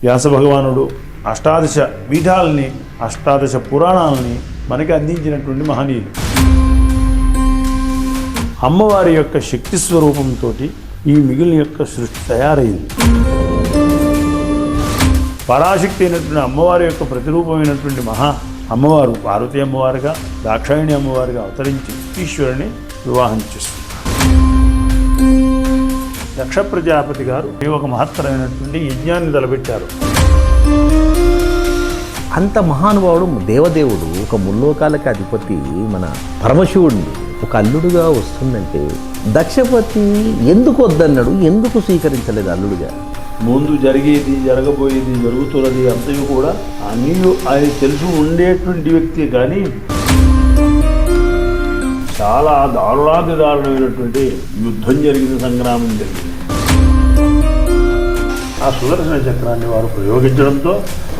వ్యాస భగవానుడు అష్టాదశ పీఠాలని అష్టాదశ పురాణాలని మనకి అందించినటువంటి మహనీయులు. అమ్మవారి యొక్క శక్తి స్వరూపంతో ఈ మిగిలిన యొక్క సృష్టి తయారైంది. పరాశక్తి అయినటువంటి అమ్మవారి యొక్క ప్రతిరూపమైనటువంటి అమ్మవారు పార్వతీ అమ్మవారుగా దాక్షాయణి అమ్మవారుగా అవతరించి ఈశ్వరుని వివాహం చేస్తుంది. దక్ష ప్రజాపతి గారు ఒక మహత్తరమైనటువంటి యజ్ఞాన్ని తలపెట్టారు. అంత మహానుభావుడు దేవదేవుడు ఒక ముల్లోకాలకి అధిపతి మన పరమశివుడిని ఒక అల్లుడుగా వస్తుందంటే దక్షపతి ఎందుకు వద్దన్నాడు, ఎందుకు స్వీకరించలేదు అల్లుడుగా? ముందు జరిగేది జరగబోయేది జరుగుతున్నది అంతయు కూడా అన్నీ ఆయన తెలుసు ఉండేటువంటి వ్యక్తి. కానీ చాలా దారుణాతిదారుణమైనటువంటి యుద్ధం జరిగింది, సంగ్రామం జరిగింది. ఆ సుదర్శన చక్రాన్ని వారు ప్రయోగించడంతో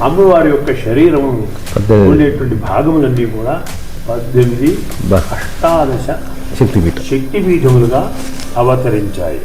అమ్మవారి యొక్క శరీరము ఉండేటువంటి భాగములన్నీ కూడా 18 అష్టాదశ శక్తిపీఠములుగా అవతరించాయి.